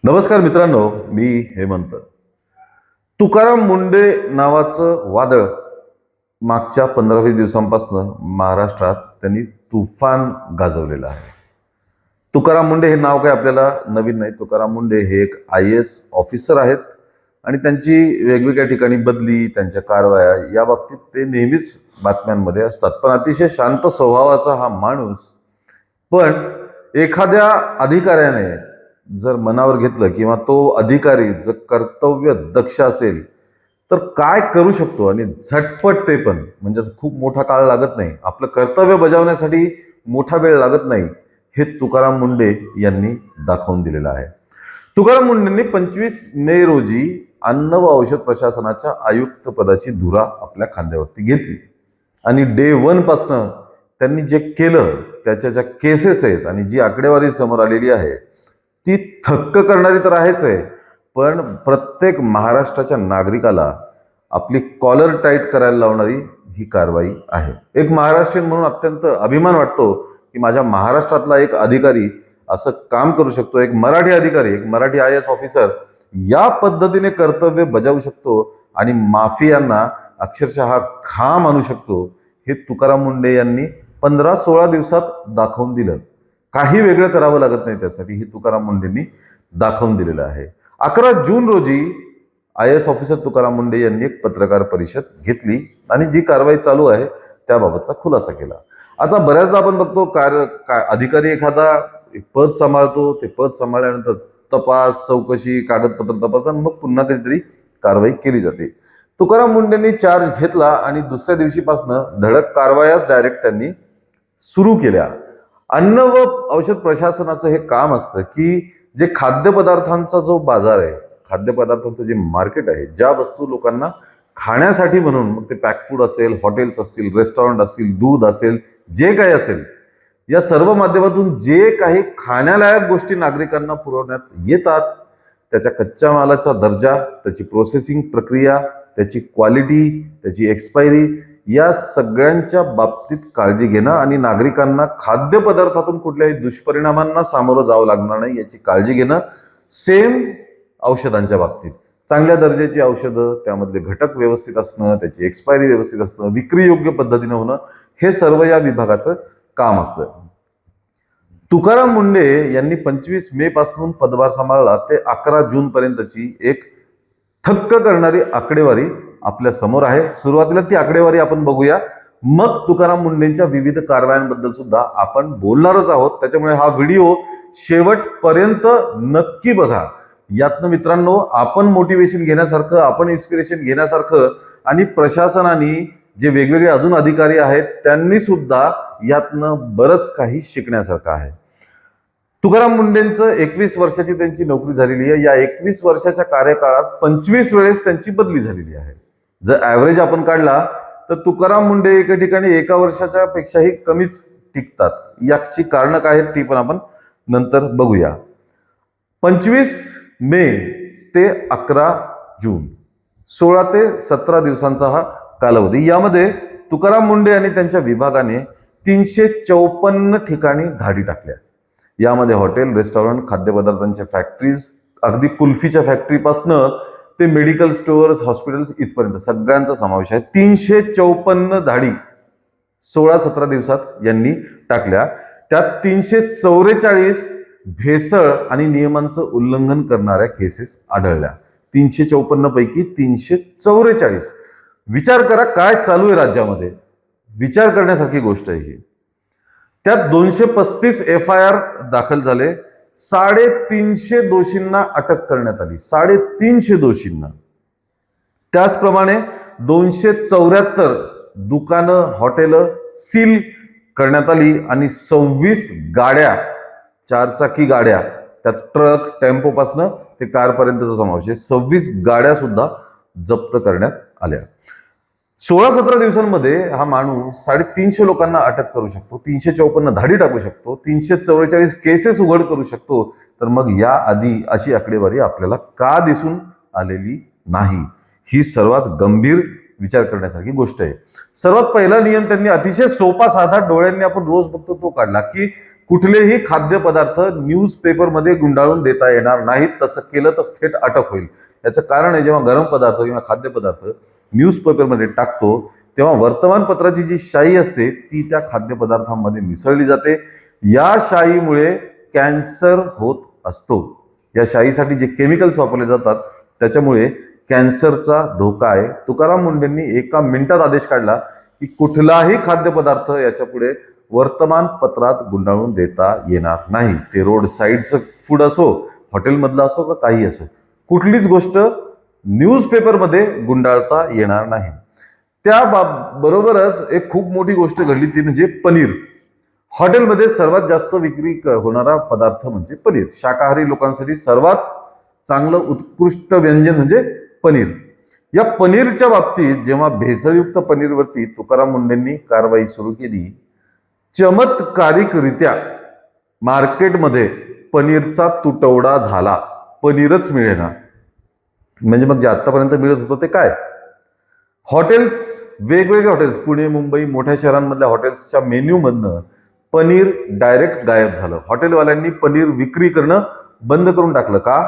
नमस्कार मित्रांनो, मी हेमंत. तुकाराम मुंडे नावाचं वादळ मागच्या 15-20 दिवसांपासून महाराष्ट्रात त्यांनी तुफान गाजवलेलं आहे. तुकाराम मुंडे हे नाव काय आपल्याला नवीन नाही. तुकाराम मुंडे हे एक IAS ऑफिसर आहेत आणि त्यांची वेगवेगळ्या ठिकाणी बदली, त्यांच्या कारवाया या बाबतीत ते नेहमीच बातम्यांमध्ये असतात. पण अतिशय शांत स्वभावाचा हा माणूस, पण एखाद्या अधिकाऱ्याने जर मनावर घेतलं किंवा तो अधिकारी जर कर्तव्य दक्ष असेल तर काय करू शकतो आणि झटपट ते पण म्हणजे खूप मोठा काळ लागत नाही, आपलं कर्तव्य बजावण्यासाठी मोठा वेळ लागत नाही, हे तुकाराम मुंडे यांनी दाखवून दिलेलं आहे. तुकाराम मुंडेंनी 25 मे रोजी अन्न व औषध प्रशासनाच्या आयुक्त पदाची धुरा आपल्या खांद्यावरती घेतली आणि डे 1 पासनं त्यांनी जे केलं, त्याच्या ज्या केसेस आहेत आणि जी आकडेवारी समोर आलेली आहे ती थक्क करणारी तर आहेच आहे, पण प्रत्येक महाराष्ट्राच्या नागरिकाला आपली कॉलर टाईट करायला लावणारी ही कारवाई आहे. एक महाराष्ट्रीयन म्हणून अत्यंत अभिमान वाटतो की माझ्या महाराष्ट्रातला एक अधिकारी असं काम करू शकतो, एक मराठी अधिकारी, एक मराठी IAS ऑफिसर या पद्धतीने कर्तव्य बजावू शकतो आणि माफियांना अक्षरशः खाम आणू शकतो. हे तुकाराम मुंडे यांनी 15-16 दिवसात दाखवून दिलं. काही वेगळं करावं लागत नाही त्यासाठी, हे तुकाराम मुंडेंनी दाखवून दिलेलं आहे. 11 जून रोजी IAS ऑफिसर तुकाराम मुंडे यांनी एक पत्रकार परिषद घेतली आणि जी कारवाई चालू आहे त्याबाबतचा खुलासा केला. आता बऱ्याचदा आपण बघतो अधिकारी एखादा पद सांभाळतो, ते पद सांभाळल्यानंतर तपास, चौकशी, कागदपत्र तपास आणि मग पुन्हा कधीतरी कारवाई केली जाते. तुकाराम मुंडेंनी चार्ज घेतला आणि दुसऱ्या दिवशीपासून धडक कारवायाच डायरेक्ट त्यांनी सुरू केल्या. अन्न व औषध प्रशासनाचं हे काम असतं की जे खाद्यपदार्थांचा जो बाजार आहे, खाद्यपदार्थांचं जे मार्केट आहे, ज्या वस्तू लोकांना खाण्यासाठी म्हणून, मग ते पॅक फूड असेल, हॉटेल्स असतील, रेस्टॉरंट असतील, दूध असेल, जे काही असेल, या सर्व माध्यमातून जे काही खाण्यालायक गोष्टी नागरिकांना पुरवण्यात येतात, त्याच्या कच्च्या मालाचा दर्जा, त्याची प्रोसेसिंग प्रक्रिया, त्याची क्वालिटी, त्याची एक्सपायरी, या सगळ्यांच्या बाबतीत काळजी घेणं आणि नागरिकांना खाद्यपदार्थातून कुठल्याही दुष्परिणामांना सामोरं जावं लागणार नाही याची काळजी घेणं. सेम औषधांच्या बाबतीत चांगल्या दर्जाची औषधं, त्यामधले घटक व्यवस्थित असणं, त्याची एक्सपायरी व्यवस्थित असणं, विक्री योग्य पद्धतीने होणं, हे सर्व या विभागाचं काम असतं. तुकाराम मुंडे यांनी 25 मे पासून पदभार सांभाळला ते 11 जून पर्यंतची एक थक्क करणारी आकडेवारी आपल्या समोर आहे. सुरुवातीला ती आकडेवारी आपण बघूया, मग तुकाराम मुंडेंच्या विविध कारवायांबद्दल सुद्धा आपण बोलणारच आहोत. त्याच्यामुळे हा व्हिडिओ शेवटपर्यंत नक्की बघा. यातनं मित्रांनो आपण मोटिवेशन घेण्यासारखं, आपण इन्स्पिरेशन घेण्यासारखं आणि प्रशासनाने जे वेगवेगळे अजून अधिकारी आहेत त्यांनी सुद्धा यातनं बरंच काही शिकण्यासारखं आहे. तुकाराम मुंडेंचं 21 वर्षाची त्यांची नोकरी झालेली आहे. या 21 वर्षाच्या कार्यकाळात 25 वेळेस त्यांची बदली झालेली आहे. जर ॲव्हरेज आपण काढला तर तुकाराम मुंडे एका ठिकाणी एका वर्षाच्या पेक्षाही कमीच टिकतात. याची कारणं काय आहेत ती पण आपण नंतर बघूया. 25 मे ते 11 जून 16 ते 17 दिवसांचा हा कालावधी. यामध्ये तुकाराम मुंडे आणि त्यांच्या विभागाने 354 ठिकाणी धाडी टाकल्या. यामध्ये हॉटेल, रेस्टॉरंट, खाद्यपदार्थांच्या फॅक्टरीज, अगदी कुल्फीच्या फॅक्टरीपासनं ते मेडिकल स्टोअर्स, हॉस्पिटल्स इथपर्यंत सगळ्यांचा समावेश आहे. 354 धाडी 16-17 दिवसात यांनी टाकल्या. त्यात 344 भेसळ आणि नियमांचं उल्लंघन करणाऱ्या केसेस आढळल्या. 354 पैकी 344. विचार करा काय चालू आहे राज्यामध्ये, विचार करण्यासारखी गोष्ट आहे ही. त्यात 235 FIR दाखल झाले. 350 दोषींना अटक करण्यात आली. 350 दोषींना. त्याचप्रमाणे 274 दुकानं, हॉटेलं सील करण्यात आली आणि 26 गाड्या, 4 चाकी गाड्या, त्यात ट्रक, टेम्पो पासनं ते कारपर्यंतचा समावेश आहे, 26 गाड्या सुद्धा जप्त करण्यात आल्या. 16-17 दिवसांमध्ये हा माणूस 350 लोकांना अटक करू शकतो, 354 धाडी टाकू शकतो, 344 केसेस उघड करू शकतो. तर मग या आधी अशी आकडेवारी आपल्याला का दिसून आलेली नाही? ही सर्वात गंभीर विचार करण्यासारखी गोष्ट आहे. सर्वात पहिला नियम त्यांनी अतिशय सोपा साधा डोळ्यांनी आपण रोज बघतो तो काढला की कुठलेही खाद्यपदार्थ न्यूजपेपरमध्ये गुंडाळून देता येणार नाहीत. तसं केलं तर थेट अटक होईल. याचं कारण आहे, जेव्हा गरम पदार्थ किंवा खाद्यपदार्थ न्यूजपेपरमध्ये टाकतो तेव्हा वर्तमानपत्राची जी शाई असते ती त्या खाद्यपदार्थांमध्ये मिसळली जाते. या शाईमुळे कॅन्सर होत असतो. या शाईसाठी जे केमिकल्स वापरले जातात त्याच्यामुळे कॅन्सरचा धोका आहे. तुकाराम मुंडेंनी एका मिनिटात आदेश काढला की कुठलाही खाद्यपदार्थ याच्या पुढे वर्तमानपत्रात गुंडाळून देता येणार नाही. ते रोड साईडचं फूड असो, हॉटेलमधलं असो का काही असो, कुठलीच गोष्ट न्यूजपेपरमध्ये गुंडाळता येणार नाही. त्या बरोबरच एक खूप मोठी गोष्ट घडली ती म्हणजे पनीर. हॉटेलमध्ये सर्वात जास्त विक्री होणारा पदार्थ म्हणजे पनीर. शाकाहारी लोकांसाठी सर्वात चांगलं उत्कृष्ट व्यंजन म्हणजे पनीर. या पनीरच्या बाबतीत जेव्हा भेसळयुक्त पनीरवरती तुकाराम मुंडेंनी कारवाई सुरू केली, चमत्कारिकरित्या मार्केटमध्ये पनीरचा तुटवडा झाला. पनीरच मिळेना. म्हणजे मग जे आतापर्यंत मिळत होतं ते काय? हॉटेल्स, वेगवेगळे हॉटेल्स, पुणे, मुंबई, मोठ्या शहरांमधल्या हॉटेल्सच्या मेन्यूमधनं पनीर डायरेक्ट गायब झालं. हॉटेलवाल्यांनी पनीर विक्री करणं बंद करून टाकलं. का?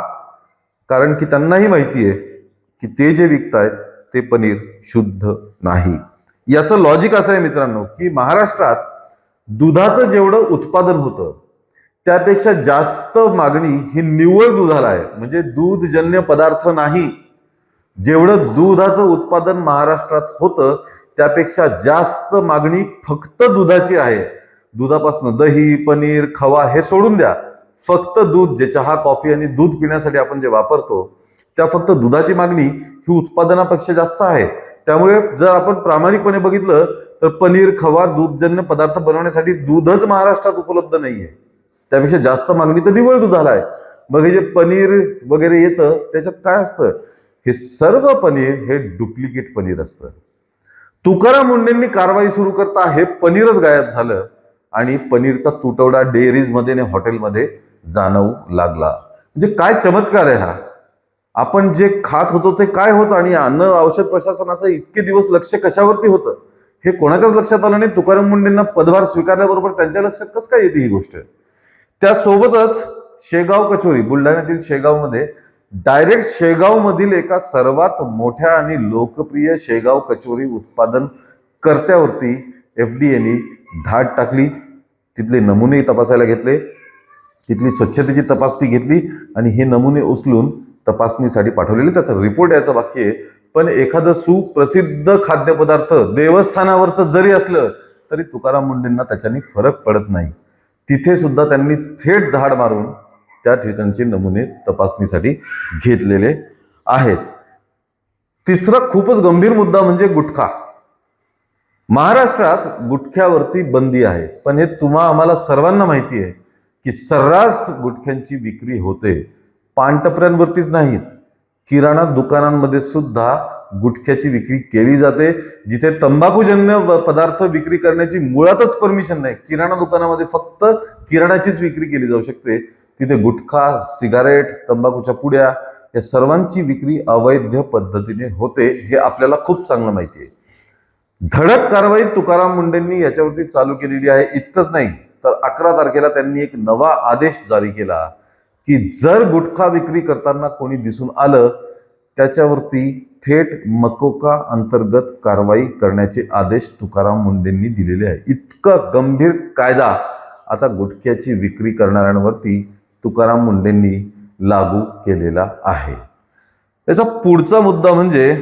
कारण की त्यांनाही माहिती आहे की ते जे विकतायत ते पनीर शुद्ध नाही. याचं लॉजिक असं आहे मित्रांनो की महाराष्ट्रात दुधाचं जेवढं उत्पादन होतं त्यापेक्षा जास्त मागणी ही निव्वळ दुधाला आहे. म्हणजे दूधजन्य पदार्थ नाही. जेवढं दुधाचं उत्पादन महाराष्ट्रात होतं त्यापेक्षा जास्त मागणी फक्त दुधाची आहे. दुधापासून दही, पनीर, खवा हे सोडून द्या. फक्त दूध, जे चहा, कॉफी आणि दूध पिण्यासाठी आपण जे वापरतो त्या फक्त दुधाची मागणी ही उत्पादनापेक्षा जास्त आहे. त्यामुळे जर आपण प्रामाणिकपणे बघितलं तर पनीर, खवा, दूधजन्य पदार्थ बनवण्यासाठी दूधच महाराष्ट्रात उपलब्ध नाहीये. त्यापेक्षा जास्त मागणी तर निव्वळ दुधाला आहे. मग हे जे पनीर वगैरे येतं त्याच्यात काय असतं? हे सर्व पनीर हे डुप्लिकेट पनीर असतं. तुकाराम मुंडेंनी कारवाई सुरू करता हे पनीरच गायब झालं आणि पनीरचा तुटवडा डेअरीजमध्ये आणि हॉटेलमध्ये जाणवू लागला. म्हणजे काय चमत्कार आहे हा! आपण जे खात होतो ते काय होतं आणि अन्न औषध प्रशासनाचं इतके दिवस लक्ष कशावरती होतं हे कोणाच्याच लक्षात आलं नाही. तुकाराम मुंडेंना पदभार स्वीकारल्याबरोबर त्यांच्या लक्षात कसं काय येते ही गोष्ट? त्यासोबतच शेगाव कचोरी, बुलढाण्यातील शेगावमध्ये डायरेक्ट शेगाव मधील एका सर्वात मोठ्या आणि लोकप्रिय शेगाव कचोरी उत्पादन कर्त्यावरती FDAने धाड टाकली. तिथले नमुने तपासायला घेतले, तिथली स्वच्छतेची तपासणी घेतली आणि हे नमुने उचलून तपासणीसाठी पाठवलेले. त्याचा रिपोर्ट यायचा बाकी आहे. पण एखादं सुप्रसिद्ध खाद्यपदार्थ देवस्थानावरचं जरी असलं तरी तुकाराम मुंडेंना त्याच्याने फरक पडत नाही. तिथे सुद्धा त्यांनी थेट धाड मारून त्या ठिकाणचे नमुने तपासणीसाठी घेतलेले आहेत. तिसरा खूपच गंभीर मुद्दा म्हणजे गुटखा. महाराष्ट्रात गुटख्यावरती बंदी आहे, पण हे आम्हाला सर्वांना माहिती आहे की सर्रास गुटख्यांची विक्री होते. पानटपऱ्यांवरतीच नाहीत, किराणा दुकानांमध्ये सुद्धा गुटख्याची विक्री केली जाते. जिथे तंबाखूजन्य पदार्थ विक्री करण्याची मुळातच परमिशन नाही, किराणा दुकानामध्ये फक्त किराणाचीच विक्री केली जाऊ शकते, तिथे गुटखा, सिगारेट, तंबाखूच्या पुड्या या सर्वांची विक्री अवैध पद्धतीने होते. हे आपल्याला खूप चांगलं माहिती आहे. धडक कारवाई तुकाराम मुंडेंनी याच्यावरती चालू केलेली आहे. इतकंच नाही तर 11 तारखेला त्यांनी एक नवा आदेश जारी केला की जर गुटखा विक्री करताना कोणी दिसून आलं त्याच्यावरती थेट मकोका अंतर्गत कारवाई करण्याचे आदेश तुकाराम मुंडेंनी दिलेले आहे. इतका गंभीर कायदा आता गुटख्याची विक्री करणाऱ्यांवरती तुकाराम मुंडेंनी लागू केलेला आहे. याचा पुढचा मुद्दा म्हणजे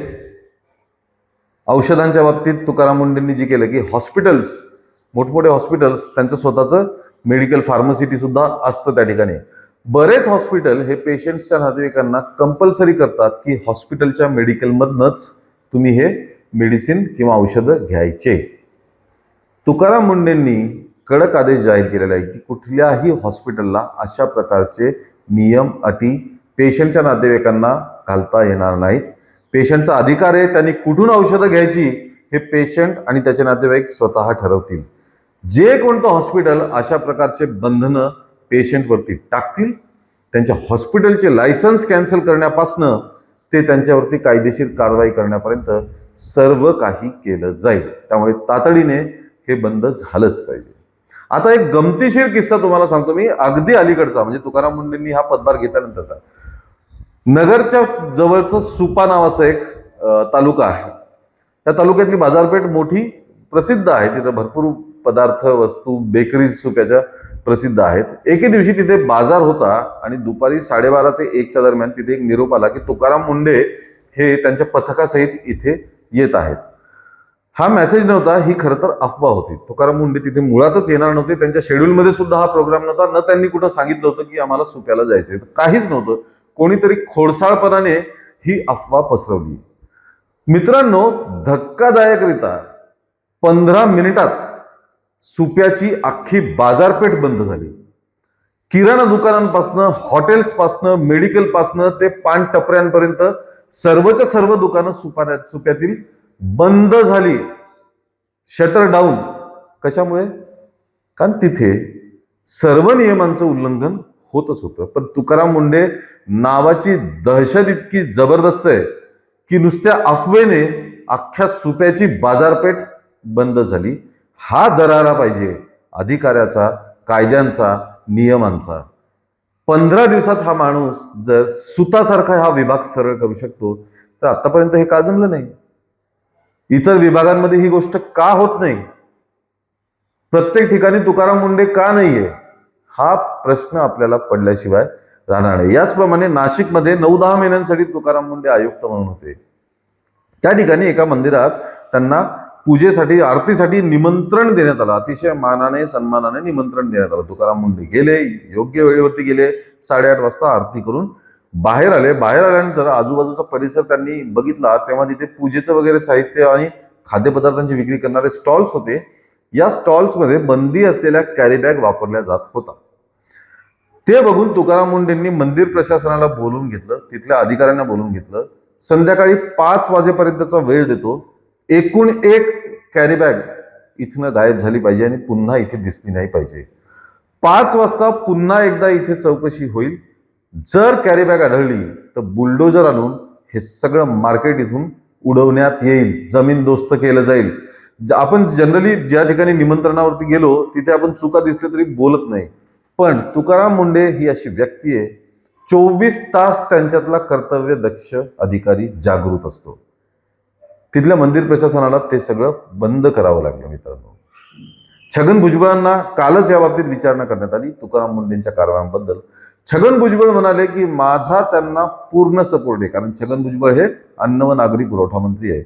औषधांच्या बाबतीत तुकाराम मुंडेंनी जे केलं की हॉस्पिटल्स, मोठमोठे हॉस्पिटल्स त्यांचं स्वतःचं मेडिकल फार्मसिटी सुद्धा असतं त्या ठिकाणी. बरेच हॉस्पिटल हे पेशंट्सच्या नातेवाईकांना कंपल्सरी करतात की हॉस्पिटलच्या मेडिकलमधनंच तुम्ही हे मेडिसिन किंवा औषधं घ्यायचे. तुकाराम मुंडेंनी कडक आदेश जाहीर केलेला आहे की कुठल्याही हॉस्पिटलला अशा प्रकारचे नियम, अटी पेशंटच्या नातेवाईकांना घालता येणार नाहीत. पेशंटचा अधिकार आहे, त्यांनी कुठून औषधं घ्यायची हे पेशंट आणि त्याचे नातेवाईक स्वतः ठरवतील. जे कोणतं हॉस्पिटल अशा प्रकारचे बंधनं पेशंटवरती टाकतील त्यांच्या हॉस्पिटलचे लायसन्स कॅन्सल करण्यापासनं ते त्यांच्यावरती कायदेशीर कारवाई करण्यापर्यंत सर्व काही केलं जाईल. त्यामुळे तातडीने हे बंद झालंच पाहिजे. आता एक गमतीशीर किस्सा तुम्हाला सांगतो मी, अगदी अलीकडचा, म्हणजे तुकाराम मुंडेंनी हा पदभार घेतल्यानंतरचा. नगरच्या जवळचं सुपा नावाचं एक तालुका आहे. त्या तालुक्यातली बाजारपेठ मोठी प्रसिद्ध आहे. तिथं भरपूर पदार्थ, वस्तू, बेकरीज सुप्याच्या प्रसिद्ध आहेत. एके दिवशी तिथे बाजार होता आणि दुपारी 12:30 ते 1च्या दरम्यान तिथे एक निरोप आला की तुकाराम मुंडे हे त्यांच्या पथकासहित इथे येत आहेत. हा मेसेज नव्हता, ही खरं तर अफवा होती. तुकाराम मुंडे तिथे मुळातच येणार नव्हते. त्यांच्या शेड्यूलमध्ये सुद्धा हा प्रोग्राम नव्हता. न त्यांनी कुठं सांगितलं होतं की आम्हाला सुप्याला जायचंय, काहीच नव्हतं. कोणीतरी खोडसाळपणाने ही अफवा पसरवली. मित्रांनो, धक्कादायकरित्या 15 मिनिटात सुप्याची अख्खी बाजारपेठ बंद झाली. किराणा दुकानांपासनं, हॉटेल्सपासनं, मेडिकलपासनं ते पान टपऱ्यांपर्यंत सर्वच्या सर्व दुकानं सुप्यातील बंद झाली. Shutter down. कशामुळे? कारण तिथे सर्व नियमांचं उल्लंघन होतच होतं. पण तुकाराम मुंडे नावाची दहशत इतकी जबरदस्त आहे की नुसत्या अफवेने अख्ख्या सुप्याची बाजारपेठ बंद झाली. हा दरारा पाहिजे अधिकाऱ्याचा, कायद्यांचा, नियमांचा. 15 दिवसात हा माणूस जर सुतासारखा हा विभाग सरळ करू शकतो, तर आतापर्यंत हे का जमलं नाही? इतर विभागांमध्ये ही गोष्ट का होत नाही? प्रत्येक ठिकाणी तुकाराम मुंडे का नाहीये? हा प्रश्न आपल्याला पडल्याशिवाय राहणार नाही. याचप्रमाणे नाशिकमध्ये 9-10 महिन्यांसाठी तुकाराम मुंडे आयुक्त म्हणून होते. त्या ठिकाणी एका मंदिरात त्यांना पूजेसाठी, आरतीसाठी निमंत्रण देण्यात आलं. अतिशय मानाने, सन्मानाने निमंत्रण देण्यात आलं. तुकाराम मुंडे गेले, योग्य वेळेवरती गेले. 8:30 वाजता आरती करून बाहेर आले. बाहेर आल्यानंतर आजूबाजूचा परिसर त्यांनी बघितला, तेव्हा तिथे पूजेचं वगैरे साहित्य आणि खाद्यपदार्थांची विक्री करणारे स्टॉल्स होते. या स्टॉल्समध्ये बंदी असलेल्या कॅरी बॅग वापरल्या जात होता. ते बघून तुकाराम मुंडेंनी मंदिर प्रशासनाला बोलून घेतलं, तिथल्या अधिकाऱ्यांना बोलून घेतलं. संध्याकाळी 5 वाजेपर्यंतचा वेळ देतो. एकूण एक कॅरी बॅग इथनं गायब झाली पाहिजे आणि पुन्हा इथे दिसली नाही पाहिजे. 5 वाजता पुन्हा एकदा इथे चौकशी होईल. जर कॅरी बॅग आढळली तर बुलडोजर आणून हे सगळं मार्केट इथून उडवण्यात येईल, जमीनदोस्त केलं जाईल. आपण जनरली ज्या ठिकाणी निमंत्रणावरती गेलो तिथे आपण चुका दिसल्या तरी बोलत नाही, पण तुकाराम मुंडे ही अशी व्यक्ती आहे, 24 तास त्यांच्यातला कर्तव्य दक्ष अधिकारी जागृत असतो. तिथल्या मंदिर प्रशासनाला ते सगळं बंद करावं लागलं. मित्रांनो, छगन भुजबळांना कालच या बाबतीत विचारणा करण्यात आली तुकाराम मुंडेंच्या कारवायांबद्दल. छगन भुजबळ म्हणाले की माझा त्यांना पूर्ण सपोर्ट आहे, कारण छगन भुजबळ हे अन्न व नागरी पुरवठा मंत्री आहे.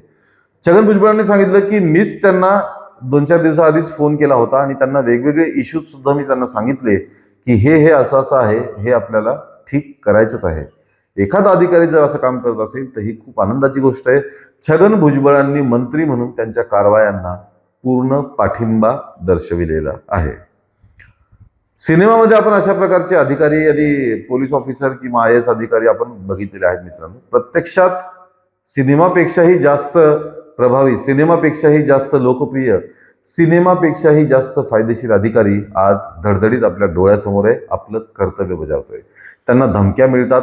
छगन भुजबळांनी सांगितलं की मीच त्यांना 2-4 दिवसाआधीच फोन केला होता आणि त्यांना वेगवेगळे इश्यूज सुद्धा मी त्यांना सांगितले की हे असं असं आहे, हे आपल्याला ठीक करायचंच आहे. एखादा अधिकारी जर असं काम करत असेल तर ही खूप आनंदाची गोष्ट आहे. छगन भुजबळांनी मंत्री म्हणून त्यांच्या कारवायांना पूर्ण पाठिंबा दर्शविलेला आहे. सिनेमामध्ये आपण अशा प्रकारचे अधिकारी आणि पोलीस ऑफिसर किंवा IAS अधिकारी आपण बघितलेले आहेत. मित्रांनो, प्रत्यक्षात सिनेमापेक्षाही जास्त प्रभावी, सिनेमापेक्षाही जास्त लोकप्रिय, सिनेमापेक्षाही जास्त फायदेशीर अधिकारी आज धडधडीत आपल्या डोळ्यासमोर आहे, आपलं कर्तव्य बजावतोय. त्यांना धमक्या मिळतात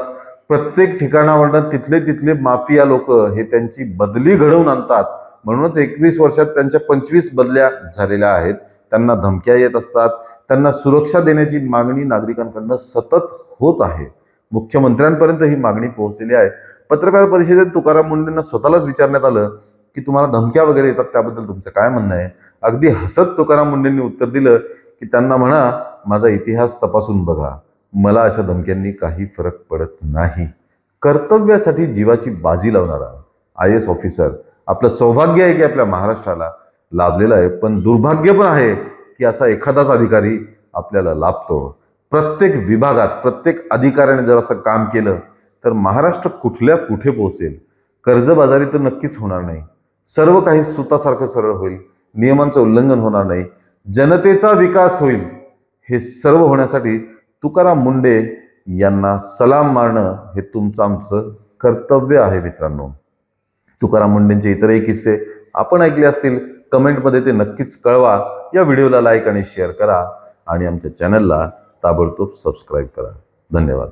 प्रत्येक ठिकाणावरनं. तिथले माफिया लोक हे त्यांची बदली घडवून आणतात. म्हणूनच 21 वर्षात त्यांच्या 25 बदल्या झालेल्या आहेत. त्यांना धमक्या येत असतात. त्यांना सुरक्षा देण्याची मागणी नागरिकांकडनं सतत होत आहे. मुख्यमंत्र्यांपर्यंत ही मागणी पोहोचलेली आहे. पत्रकार परिषदेत तुकाराम मुंडेंना स्वतःलाच विचारण्यात आलं की तुम्हाला धमक्या वगैरे येतात, त्याबद्दल तुमचं काय म्हणणं आहे? अगदी हसत तुकाराम मुंडेंनी उत्तर दिलं की त्यांना म्हणा माझा इतिहास तपासून बघा, मला अशा धमक्यांनी काही फरक पडत नाही. कर्तव्यासाठी जीवाची बाजी लावणारा IAS ऑफिसर आपलं सौभाग्य आहे की आपल्या महाराष्ट्राला लाभलेलं आहे. पण दुर्भाग्य पण आहे की असा एखादाच अधिकारी आपल्याला लाभतो. प्रत्येक विभागात प्रत्येक अधिकाऱ्याने जर असं काम केलं तर महाराष्ट्र कुठल्या कुठे पोहोचेल. कर्जबाजारी तर नक्कीच होणार नाही. सर्व काही सुतासारखं सरळ होईल. नियमांचं उल्लंघन होणार नाही. जनतेचा विकास होईल. हे सर्व होण्यासाठी तुकाराम मुंडे यांना सलाम मारणं हे तुमचं आमचं कर्तव्य आहे. मित्रांनो, तुकाराम मुंडेंचे इतरही किस्से आपण ऐकले असतील, कमेंटमध्ये ते नक्कीच कळवा. या व्हिडिओला लाईक आणि शेअर करा आणि आमच्या चॅनलला ताबडतोब सबस्क्राईब करा. धन्यवाद.